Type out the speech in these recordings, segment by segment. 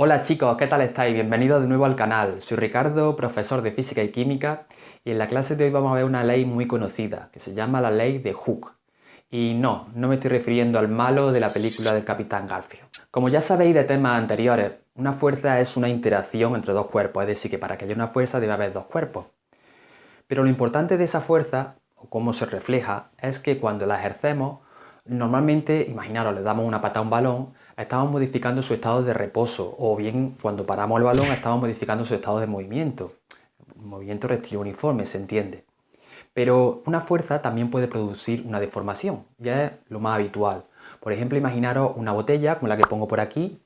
Hola chicos, ¿qué tal estáis? Bienvenidos de nuevo al canal. Soy Ricardo, profesor de Física y Química, y en la clase de hoy vamos a ver una ley muy conocida, que se llama la ley de Hooke. Y no me estoy refiriendo al malo de la película del Capitán Garfio. Como ya sabéis de temas anteriores, una fuerza es una interacción entre dos cuerpos, es decir, que para que haya una fuerza debe haber dos cuerpos. Pero lo importante de esa fuerza, o cómo se refleja, es que cuando la ejercemos, normalmente, imaginaros, le damos una patada a un balón, estamos modificando su estado de reposo, o bien cuando paramos el balón estamos modificando su estado de movimiento. Movimiento rectilíneo uniforme, se entiende. Pero una fuerza también puede producir una deformación, ya es lo más habitual. Por ejemplo, imaginaros una botella, como la que pongo por aquí,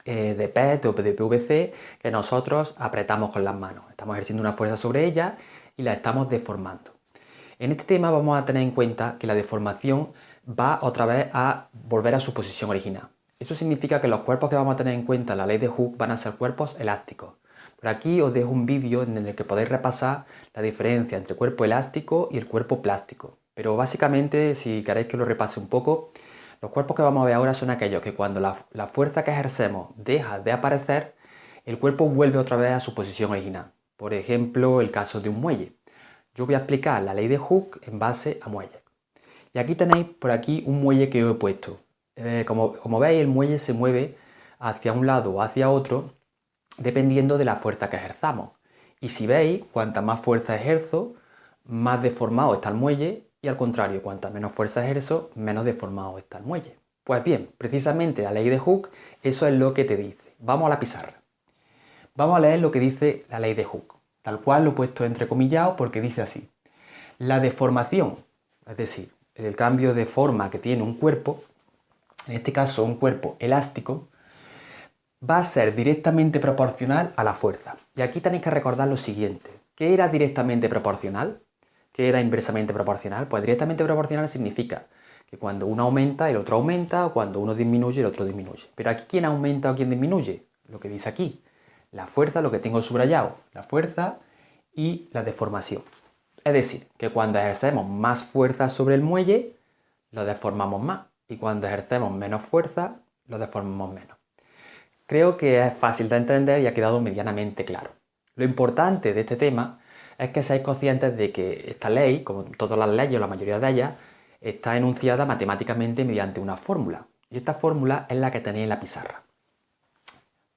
de PET o de PVC, que nosotros apretamos con las manos. Estamos ejerciendo una fuerza sobre ella y la estamos deformando. En este tema vamos a tener en cuenta que la deformación va otra vez a volver a su posición original. Eso significa que los cuerpos que vamos a tener en cuenta en la ley de Hooke van a ser cuerpos elásticos. Por aquí os dejo un vídeo en el que podéis repasar la diferencia entre el cuerpo elástico y el cuerpo plástico. Pero básicamente, si queréis que lo repase un poco, los cuerpos que vamos a ver ahora son aquellos que cuando la fuerza que ejercemos deja de aparecer, el cuerpo vuelve otra vez a su posición original. Por ejemplo, el caso de un muelle. Yo voy a explicar la ley de Hooke en base a muelles. Y aquí tenéis por aquí un muelle que os he puesto. Como veis, el muelle se mueve hacia un lado o hacia otro dependiendo de la fuerza que ejerzamos. Y si veis, cuanta más fuerza ejerzo, más deformado está el muelle, y al contrario, cuanta menos fuerza ejerzo, menos deformado está el muelle. Pues bien, precisamente la ley de Hooke, eso es lo que te dice. Vamos a la pizarra. Vamos a leer lo que dice la ley de Hooke. Tal cual lo he puesto entrecomillado porque dice así. La deformación, es decir, el cambio de forma que tiene un cuerpo, en este caso un cuerpo elástico, va a ser directamente proporcional a la fuerza. Y aquí tenéis que recordar lo siguiente. ¿Qué era directamente proporcional? ¿Qué era inversamente proporcional? Pues directamente proporcional significa que cuando uno aumenta, el otro aumenta, o cuando uno disminuye, el otro disminuye. Pero aquí, ¿quién aumenta o quién disminuye? Lo que dice aquí. La fuerza, lo que tengo subrayado, la fuerza y la deformación. Es decir, que cuando ejercemos más fuerza sobre el muelle, lo deformamos más. Y cuando ejercemos menos fuerza, lo deformamos menos. Creo que es fácil de entender y ha quedado medianamente claro. Lo importante de este tema es que seáis conscientes de que esta ley, como todas las leyes o la mayoría de ellas, está enunciada matemáticamente mediante una fórmula. Y esta fórmula es la que tenéis en la pizarra.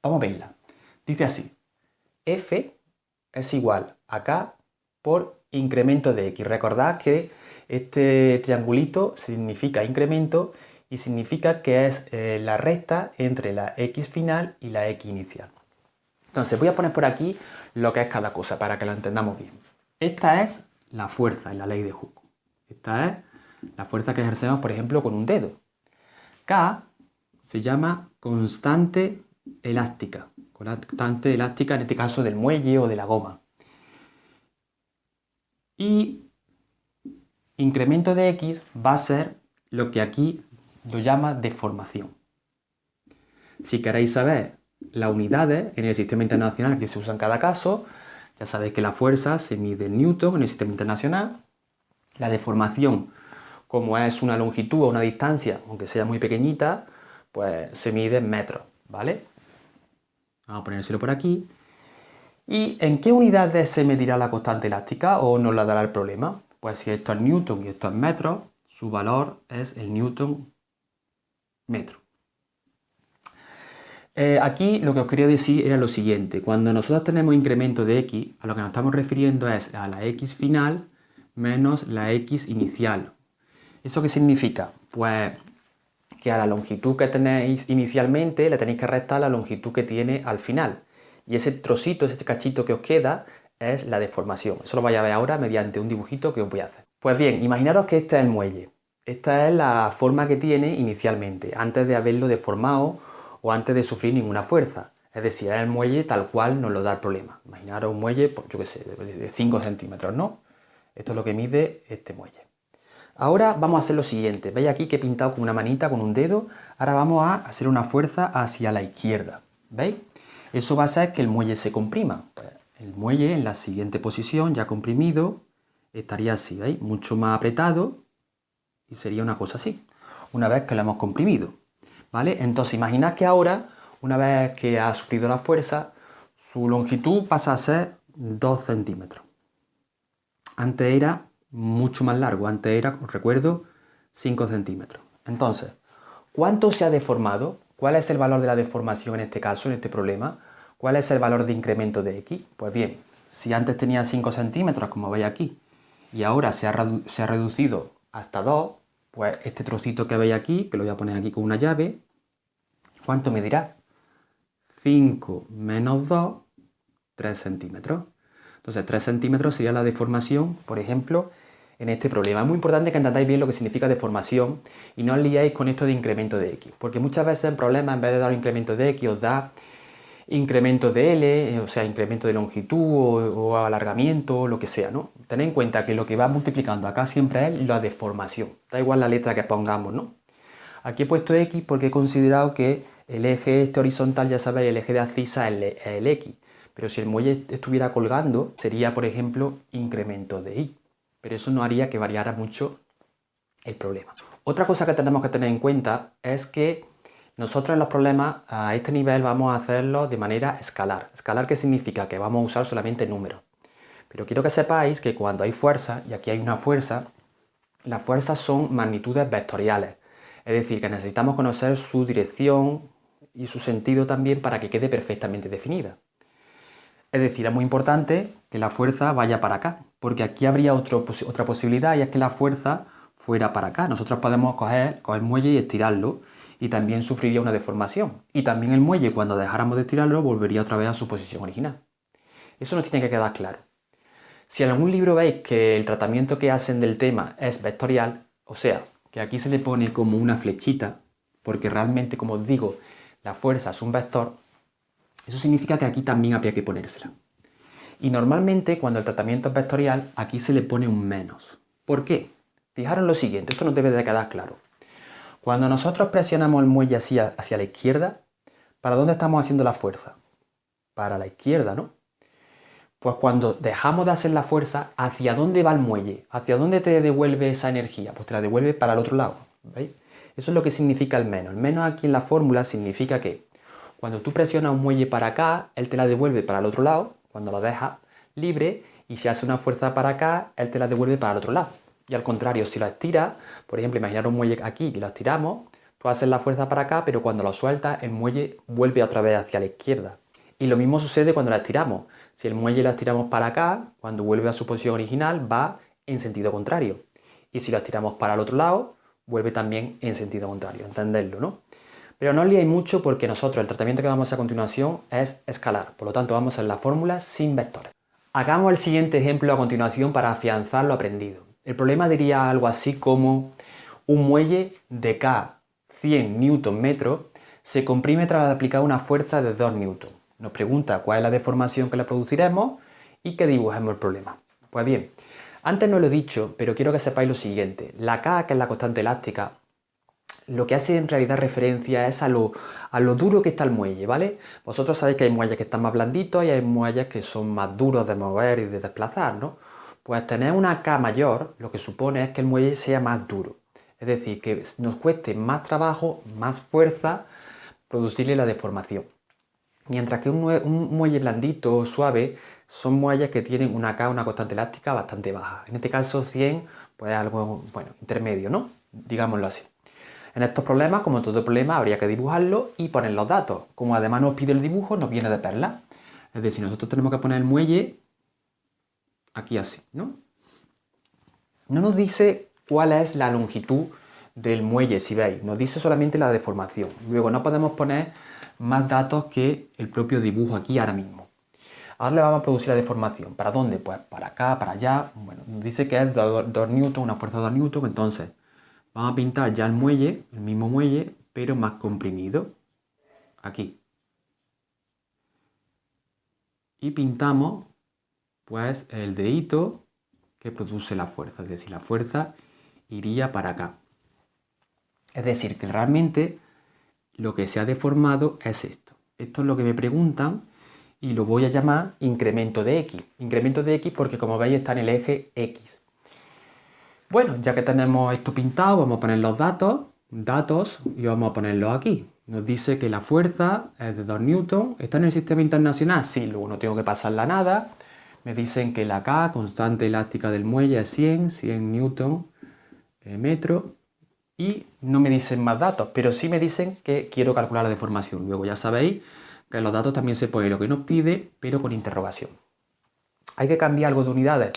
Vamos a verla. Dice así. F es igual a K por incremento de X. Recordad que este triangulito significa incremento y significa que es la recta entre la X final y la X inicial. Entonces voy a poner por aquí lo que es cada cosa para que lo entendamos bien. Esta es la fuerza en la ley de Hooke. Esta es la fuerza que ejercemos, por ejemplo, con un dedo. K se llama constante elástica. Constante elástica en este caso del muelle o de la goma. Y incremento de X va a ser lo que aquí lo llama deformación. Si queréis saber las unidades en el sistema internacional que se usan en cada caso, ya sabéis que la fuerza se mide en newton en el sistema internacional. La deformación, como es una longitud o una distancia, aunque sea muy pequeñita, pues se mide en metros, ¿vale? Vamos a ponérselo por aquí. ¿Y en qué unidades se medirá la constante elástica o nos la dará el problema? Pues si esto es newton y esto es metros, su valor es el newton metro. Aquí lo que os quería decir era lo siguiente. Cuando nosotros tenemos incremento de x, a lo que nos estamos refiriendo es a la x final menos la x inicial. ¿Eso qué significa? Pues que a la longitud que tenéis inicialmente le tenéis que restar la longitud que tiene al final. Y ese trocito, ese cachito que os queda, es la deformación. Eso lo vais a ver ahora mediante un dibujito que os voy a hacer. Pues bien, imaginaros que este es el muelle. Esta es la forma que tiene inicialmente, antes de haberlo deformado o antes de sufrir ninguna fuerza. Es decir, es el muelle tal cual nos lo da el problema. Imaginaros un muelle, pues, yo qué sé, de 5 centímetros, ¿no? Esto es lo que mide este muelle. Ahora vamos a hacer lo siguiente. ¿Veis aquí que he pintado con una manita, con un dedo? Ahora vamos a hacer una fuerza hacia la izquierda. ¿Veis? Eso va a hacer que el muelle se comprima. Pues el muelle en la siguiente posición, ya comprimido, estaría así, ¿veis? Mucho más apretado y sería una cosa así, una vez que lo hemos comprimido. ¿Vale? Entonces imaginad que ahora una vez que ha sufrido la fuerza, su longitud pasa a ser 2 centímetros. Antes era mucho más largo, antes era, os recuerdo, 5 centímetros. Entonces, ¿cuánto se ha deformado? ¿Cuál es el valor de la deformación en este caso, en este problema? ¿Cuál es el valor de incremento de x? Pues bien, si antes tenía 5 centímetros, como veis aquí, y ahora se ha reducido hasta 2, pues este trocito que veis aquí, que lo voy a poner aquí con una llave, ¿cuánto medirá? 5 menos 2, 3 centímetros. Entonces 3 centímetros sería la deformación, por ejemplo, en este problema. Es muy importante que entendáis bien lo que significa deformación y no os liéis con esto de incremento de x, porque muchas veces en problemas, en vez de dar incremento de x, os da incremento de L, o sea, incremento de longitud o alargamiento, lo que sea, ¿no? Tened en cuenta que lo que va multiplicando acá siempre es la deformación. Da igual la letra que pongamos, ¿no? Aquí he puesto X porque he considerado que el eje este horizontal, ya sabéis, el eje de abscisa es el X. Pero si el muelle estuviera colgando, sería, por ejemplo, incremento de Y. Pero eso no haría que variara mucho el problema. Otra cosa que tenemos que tener en cuenta es que nosotros en los problemas a este nivel vamos a hacerlo de manera escalar. ¿Escalar qué significa? Que vamos a usar solamente números. Pero quiero que sepáis que cuando hay fuerza, y aquí hay una fuerza, las fuerzas son magnitudes vectoriales. Es decir, que necesitamos conocer su dirección y su sentido también para que quede perfectamente definida. Es decir, es muy importante que la fuerza vaya para acá, porque aquí habría otra posibilidad y es que la fuerza fuera para acá. Nosotros podemos coger el muelle y estirarlo y también sufriría una deformación. Y también el muelle, cuando dejáramos de estirarlo, volvería otra vez a su posición original. Eso nos tiene que quedar claro. Si en algún libro veis que el tratamiento que hacen del tema es vectorial, o sea, que aquí se le pone como una flechita, porque realmente, como os digo, la fuerza es un vector, eso significa que aquí también habría que ponérsela. Y normalmente cuando el tratamiento es vectorial, aquí se le pone un menos. ¿Por qué? Fijaros en lo siguiente, esto nos debe de quedar claro. Cuando nosotros presionamos el muelle hacia la izquierda, ¿para dónde estamos haciendo la fuerza? Para la izquierda, ¿no? Pues cuando dejamos de hacer la fuerza, ¿hacia dónde va el muelle? ¿Hacia dónde te devuelve esa energía? Pues te la devuelve para el otro lado, ¿veis? Eso es lo que significa el menos. El menos aquí en la fórmula significa que cuando tú presionas un muelle para acá, él te la devuelve para el otro lado, cuando lo dejas libre, y si hace una fuerza para acá, él te la devuelve para el otro lado. Y al contrario, si lo estiras, por ejemplo, imaginar un muelle aquí y lo estiramos, tú haces la fuerza para acá, pero cuando lo sueltas, el muelle vuelve otra vez hacia la izquierda. Y lo mismo sucede cuando la estiramos. Si el muelle lo estiramos para acá, cuando vuelve a su posición original, va en sentido contrario. Y si lo estiramos para el otro lado, vuelve también en sentido contrario. Entenderlo, ¿no? Pero no os liéis mucho porque nosotros el tratamiento que vamos a hacer a continuación es escalar. Por lo tanto, vamos a hacer la fórmula sin vectores. Hagamos el siguiente ejemplo a continuación para afianzar lo aprendido. El problema diría algo así como un muelle de K 100 Nm se comprime tras aplicar una fuerza de 2 N. Nos pregunta cuál es la deformación que le produciremos y que dibujemos el problema. Pues bien, antes no lo he dicho, pero quiero que sepáis lo siguiente. La K, que es la constante elástica, lo que hace en realidad referencia es a lo duro que está el muelle, ¿vale? Vosotros sabéis que hay muelles que están más blanditos y hay muelles que son más duros de mover y de desplazar, ¿no? Pues tener una K mayor lo que supone es que el muelle sea más duro. Es decir, que nos cueste más trabajo, más fuerza producirle la deformación. Mientras que un muelle blandito o suave son muelles que tienen una K, una constante elástica bastante baja. En este caso 100, pues algo, bueno, intermedio, ¿no? Digámoslo así. En estos problemas, como en todo problema, habría que dibujarlo y poner los datos. Como además nos pide el dibujo, nos viene de perla. Es decir, nosotros tenemos que poner el muelle aquí así, ¿no? No nos dice cuál es la longitud del muelle, si veis. Nos dice solamente la deformación. Luego no podemos poner más datos que el propio dibujo aquí ahora mismo. Ahora le vamos a producir la deformación. ¿Para dónde? Pues para acá, para allá. Bueno, nos dice que es 2 N, una fuerza de 2 N, entonces vamos a pintar ya el muelle, el mismo muelle, pero más comprimido. Aquí. Y pintamos, pues, el dedito que produce la fuerza. Es decir, la fuerza iría para acá. Es decir, que realmente lo que se ha deformado es esto. Esto es lo que me preguntan y lo voy a llamar incremento de X. Incremento de X porque, como veis, está en el eje X. Bueno, ya que tenemos esto pintado, vamos a poner los datos y vamos a ponerlos aquí. nos dice que la fuerza es de 2 newtons. ¿Está en el sistema internacional? Sí, luego no tengo que pasarla nada. Me dicen que la K, constante elástica del muelle, es 100 newtons metro. Y no me dicen más datos, pero sí me dicen que quiero calcular la deformación. Luego ya sabéis que en los datos también se pone lo que nos pide, pero con interrogación. ¿Hay que cambiar algo de unidades?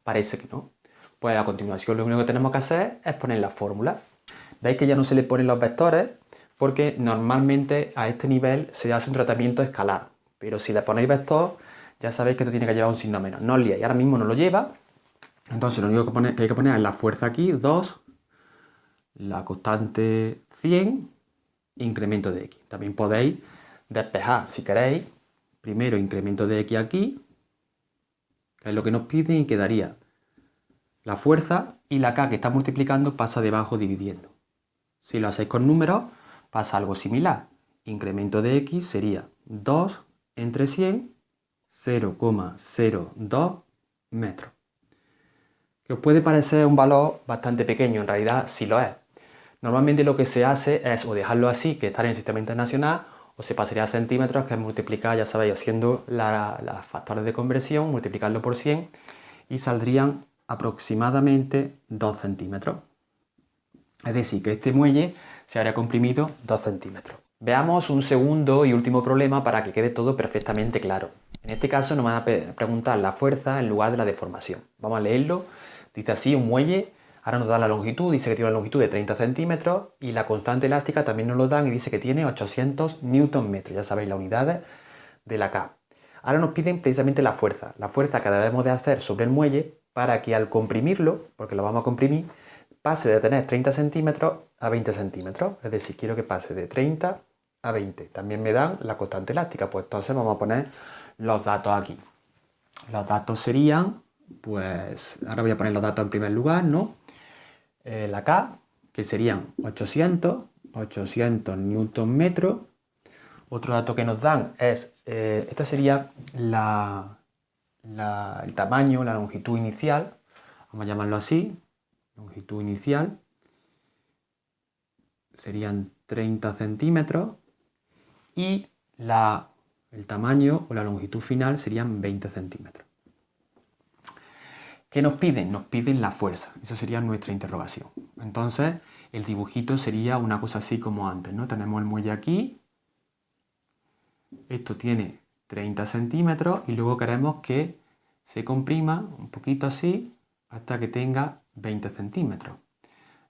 Parece que no. Pues a continuación lo único que tenemos que hacer es poner la fórmula. Veis que ya no se le ponen los vectores porque normalmente a este nivel se hace un tratamiento escalar. Pero si le ponéis vector, ya sabéis que esto tiene que llevar un signo menos. No os liéis, ahora mismo no lo lleva. Entonces lo único que hay que poner es la fuerza aquí, 2, la constante 100, incremento de x. También podéis despejar, si queréis, primero incremento de x aquí, que es lo que nos piden, y quedaría la fuerza, y la k que está multiplicando pasa debajo dividiendo. Si lo hacéis con números, pasa algo similar. Incremento de x sería 2 entre 100, 0,02 metros. Que os puede parecer un valor bastante pequeño, en realidad sí lo es. Normalmente lo que se hace es o dejarlo así, que está en el sistema internacional, o se pasaría a centímetros, que es multiplicar, ya sabéis, haciendo los factores de conversión, multiplicarlo por 100 y saldrían aproximadamente 2 centímetros. Es decir, que este muelle se habría comprimido 2 centímetros. Veamos un segundo y último problema para que quede todo perfectamente claro. En este caso nos van a preguntar la fuerza en lugar de la deformación. Vamos a leerlo. Dice así, un muelle. Ahora nos da la longitud, dice que tiene una longitud de 30 centímetros y la constante elástica también nos lo dan y dice que tiene 800 Nm. Ya sabéis las unidades de la K. Ahora nos piden precisamente la fuerza que debemos de hacer sobre el muelle para que al comprimirlo, porque lo vamos a comprimir, pase de tener 30 centímetros a 20 centímetros. Es decir, quiero que pase de 30 a 20. También me dan la constante elástica, pues entonces vamos a poner los datos aquí. Los datos serían, pues, ahora voy a poner los datos en primer lugar, ¿no? La K, que serían 800 newton metros. Otro dato que nos dan es, esta sería el tamaño, la longitud inicial, vamos a llamarlo así, longitud inicial, serían 30 centímetros y el tamaño o la longitud final serían 20 centímetros. ¿Qué nos piden? Nos piden la fuerza. Esa sería nuestra interrogación. Entonces, el dibujito sería una cosa así como antes, ¿no? Tenemos el muelle aquí. Esto tiene 30 centímetros y luego queremos que se comprima un poquito así hasta que tenga 20 centímetros.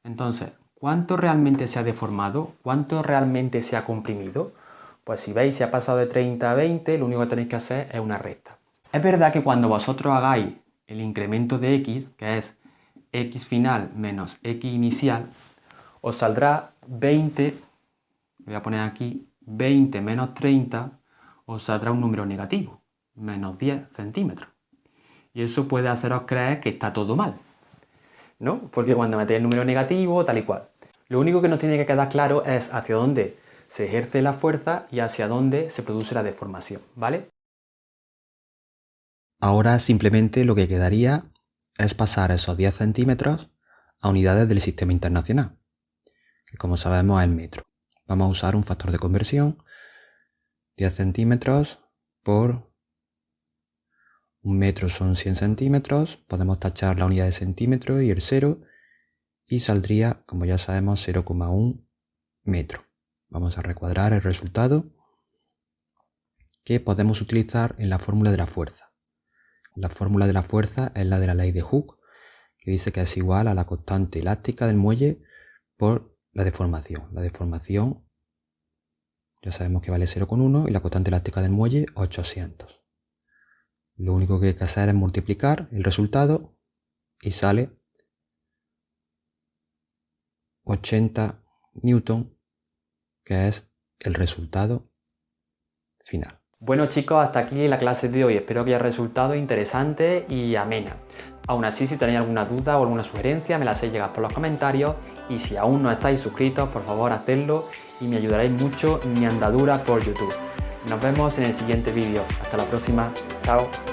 Entonces, ¿cuánto realmente se ha deformado? ¿Cuánto realmente se ha comprimido? Pues si veis, se ha pasado de 30 a 20, lo único que tenéis que hacer es una recta. Es verdad que cuando vosotros hagáis el incremento de x, que es x final menos x inicial, os saldrá 20, voy a poner aquí, 20 menos 30, os saldrá un número negativo, menos 10 centímetros. Y eso puede haceros creer que está todo mal, ¿no? Porque cuando metéis el número negativo, tal y cual. Lo único que nos tiene que quedar claro es hacia dónde se ejerce la fuerza y hacia dónde se produce la deformación, ¿vale? Ahora simplemente lo que quedaría es pasar esos 10 centímetros a unidades del sistema internacional, que como sabemos es el metro. Vamos a usar un factor de conversión, 10 centímetros por un metro son 100 centímetros, podemos tachar la unidad de centímetro y el 0 y saldría, como ya sabemos, 0,1 metro. Vamos a recuadrar el resultado que podemos utilizar en la fórmula de la fuerza. La fórmula de la fuerza es la de la ley de Hooke, que dice que es igual a la constante elástica del muelle por la deformación. La deformación ya sabemos que vale 0,1 y la constante elástica del muelle 800. Lo único que hay que hacer es multiplicar el resultado y sale 80 newton, que es el resultado final. Bueno chicos, hasta aquí la clase de hoy. Espero que haya resultado interesante y amena. Aún así, si tenéis alguna duda o alguna sugerencia, me la hacéis llegar por los comentarios. Y si aún no estáis suscritos, por favor hacedlo y me ayudaréis mucho en mi andadura por YouTube. Nos vemos en el siguiente vídeo. Hasta la próxima. Chao.